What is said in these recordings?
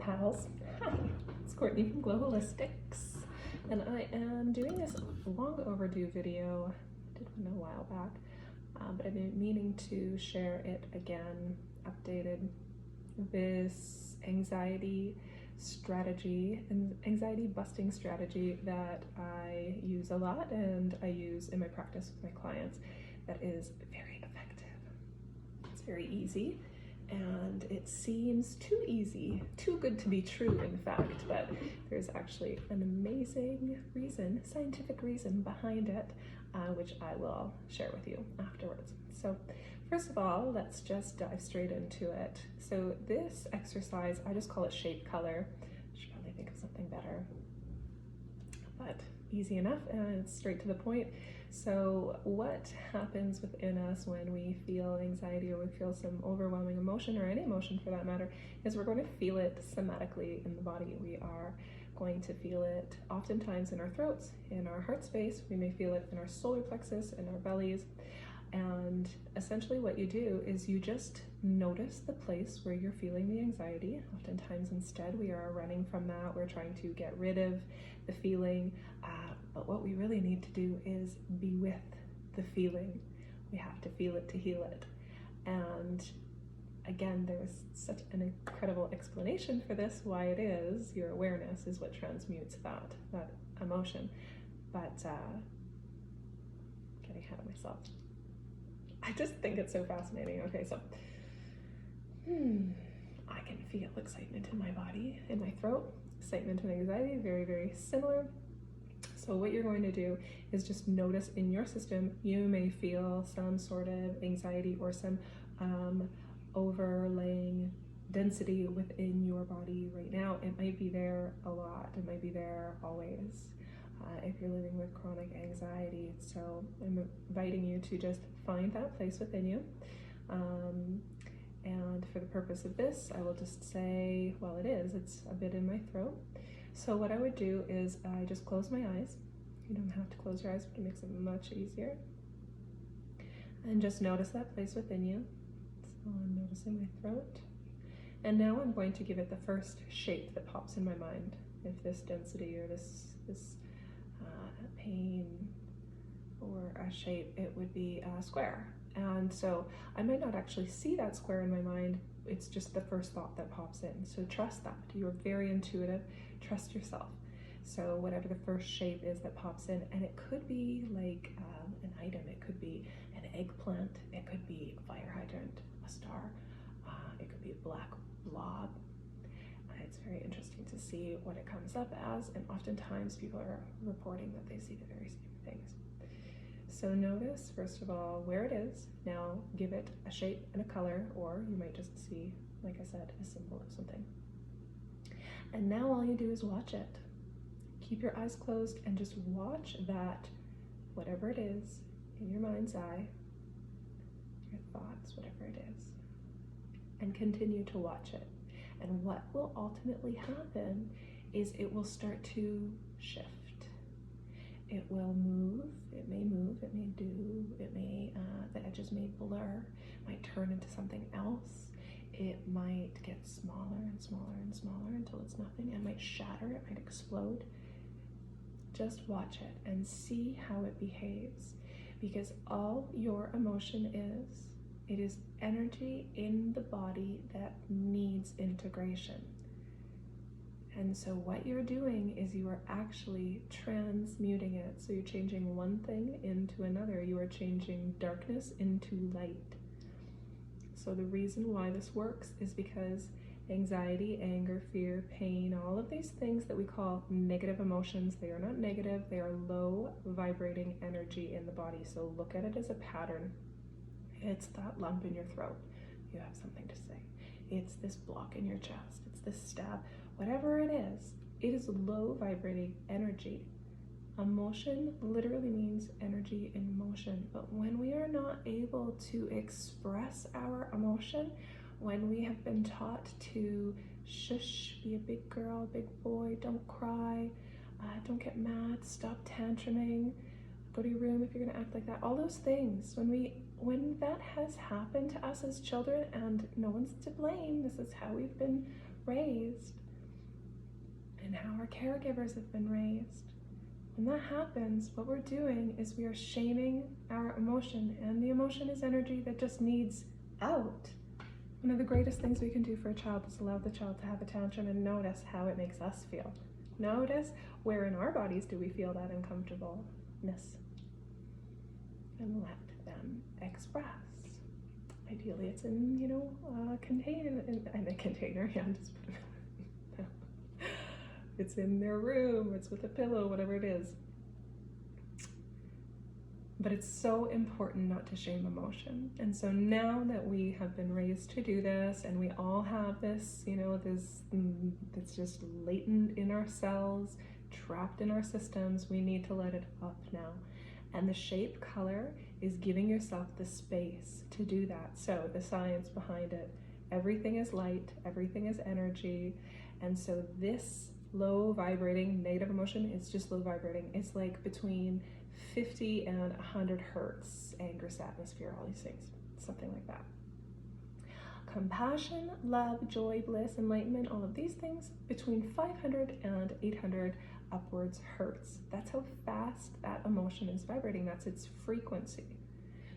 pals. Hi, it's Courtney from Glow Holistics, and I am doing this long overdue video. I did one a while back, but I've been meaning to share it again, updated. This anxiety strategy and anxiety busting strategy that I use a lot and I use in my practice with my clients that is very effective. It's very easy. And it seems too easy, too good to be true, in fact, but there's actually an amazing reason, scientific reason behind it, which I will share with you afterwards. So first of all, let's just dive straight into it. So this exercise, I just call it shape color. I should probably think of something better, but easy enough and it's straight to the point. So what happens within us when we feel anxiety or we feel some overwhelming emotion, or any emotion for that matter, is we're going to feel it somatically in the body. We are going to feel it oftentimes in our throats, in our heart space. We may feel it in our solar plexus, in our bellies. And essentially what you do is you just notice the place where you're feeling the anxiety. Oftentimes instead we are running from that. We're trying to get rid of the feeling. But what we really need to do is be with the feeling. We have to feel it to heal it. And again, there's such an incredible explanation for this, why it is. Your awareness is what transmutes that emotion. But getting ahead of myself. I just think it's so fascinating. Okay, so I can feel excitement in my body, in my throat. Excitement and anxiety, very, very similar. So what you're going to do is just notice in your system, you may feel some sort of anxiety or some overlaying density within your body right now. It might be there a lot. It might be there always if you're living with chronic anxiety. So I'm inviting you to just find that place within you. And for the purpose of this, I will just say, well, it's a bit in my throat. So what I would do is I just close my eyes. You don't have to close your eyes, but it makes it much easier. And just notice that place within you. So I'm noticing my throat. And now I'm going to give it the first shape that pops in my mind. If this density or this pain or a shape, it would be a square. And so I might not actually see that square in my mind. It's just the first thought that pops in. So trust that. You're very intuitive. Trust yourself. So whatever the first shape is that pops in, and it could be like an item. It could be an eggplant. It could be a fire hydrant, a star. It could be a black blob. It's very interesting to see what it comes up as, and oftentimes people are reporting that they see the very same things. So notice, first of all, where it is. Now give it a shape and a color, or you might just see, like I said, a symbol of something. And now all you do is watch it. Keep your eyes closed and just watch that, whatever it is, in your mind's eye, your thoughts, whatever it is, and continue to watch it. And what will ultimately happen is it will start to shift. It will move, it may do, it may, the edges may blur, might turn into something else. It might get smaller and smaller and smaller until it's nothing. It might shatter, it might explode. Just watch it and see how it behaves, because all your emotion is, it is energy in the body that needs integration. And so what you're doing is you are actually transmuting it. So you're changing one thing into another. You are changing darkness into light. So the reason why this works is because anxiety, anger, fear, pain, all of these things that we call negative emotions, they are not negative, they are low vibrating energy in the body. So look at it as a pattern. It's that lump in your throat. You have something to say. It's this block in your chest. It's this stab. Whatever it is low vibrating energy. Emotion literally means energy in motion. But when we are not able to express our emotion, when we have been taught to shush, be a big girl, big boy, don't cry, don't get mad, stop tantruming, go to your room if you're gonna act like that, all those things, when that has happened to us as children, and no one's to blame, this is how we've been raised, and how our caregivers have been raised. When that happens, what we're doing is we are shaming our emotion, and the emotion is energy that just needs out. One of the greatest things we can do for a child is allow the child to have a tantrum and notice how it makes us feel. Notice where in our bodies do we feel that uncomfortableness, and let them express. Ideally, it's in, a container, yeah, just put it, it's in their room, it's with a pillow, whatever it is. But it's so important not to shame emotion. And so now that we have been raised to do this, and we all have this, that's just latent in our cells, trapped in our systems, we need to let it up now. And the shape color is giving yourself the space to do that. So the science behind it, everything is light, everything is energy. And so this low vibrating negative emotion is just low vibrating. It's like between 50 and 100 hertz, anger, sadness, fear, all these things, something like that. Compassion, love, joy, bliss, enlightenment, all of these things between 500 and 800 upwards hertz. That's how fast that emotion is vibrating. That's its frequency.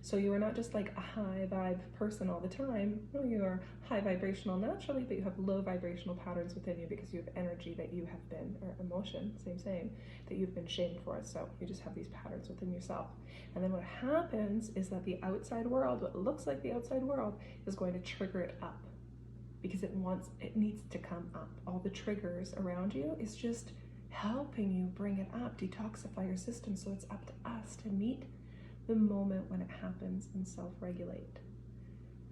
So you are not just like a high vibe person all the time. No, you are high vibrational naturally, but you have low vibrational patterns within you because you have energy that you have been, or emotion, same, that you've been shamed for. So you just have these patterns within yourself. And then what happens is that the outside world, what looks like the outside world, is going to trigger it up because it needs to come up. All the triggers around you is just helping you bring it up, detoxify your system. So it's up to us to meet the moment when it happens and self-regulate.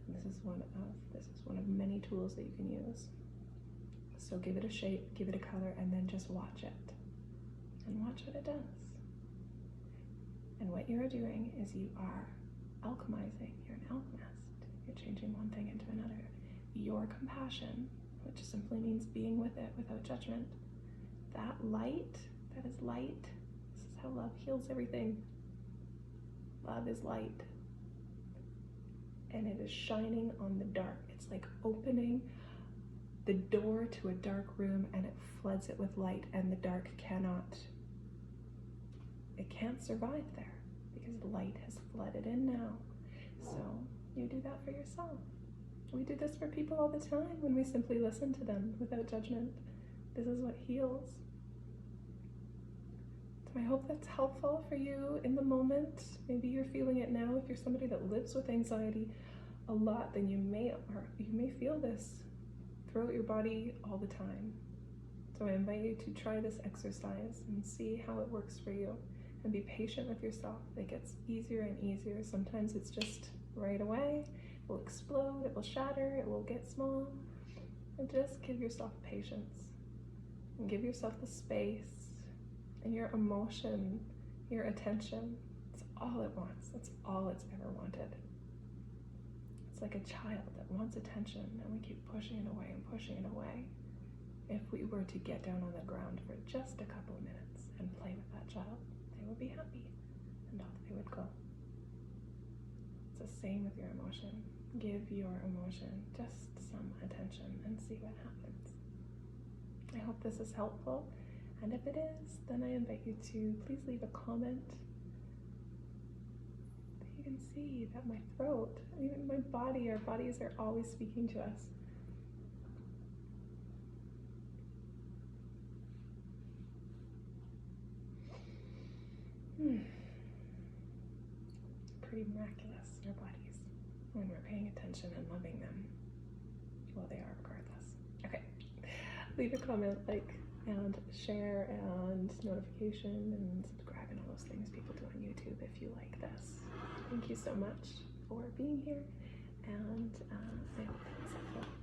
And this is one of many tools that you can use. So give it a shape, give it a color, and then just watch it. And watch what it does. And what you are doing is you are alchemizing. You're an alchemist. You're changing one thing into another. Your compassion, which simply means being with it without judgment. That light, that is light. This is how love heals everything. Love is light. And it is shining on the dark. It's like opening the door to a dark room, and it floods it with light, and the dark can't survive there because the light has flooded in now. So you do that for yourself. We do this for people all the time when we simply listen to them without judgment. This is what heals. So I hope that's helpful for you in the moment. Maybe you're feeling it now. If you're somebody that lives with anxiety a lot, then you may feel this throughout your body all the time. So I invite you to try this exercise and see how it works for you, and be patient with yourself. It gets easier and easier. Sometimes it's just right away. It will explode, it will shatter, it will get small. And just give yourself patience and give yourself the space and your emotion, your attention. It's all it wants. That's all it's ever wanted. It's like a child that wants attention, and we keep pushing it away and pushing it away. If we were to get down on the ground for just a couple of minutes and play with that child, they would be happy and off they would go. It's the same with your emotion. Give your emotion just some attention and see what happens. I hope this is helpful, and if it is, then I invite you to please leave a comment. You can see that my throat, even my body, our bodies are always speaking to us. Pretty miraculous, our bodies, when we're paying attention and loving them. Well, they are regardless. Okay, leave a comment, like, and share, and notification, and subscribe, and all those things people do on YouTube if you like this. Thank you so much for being here, and I hope that was helpful.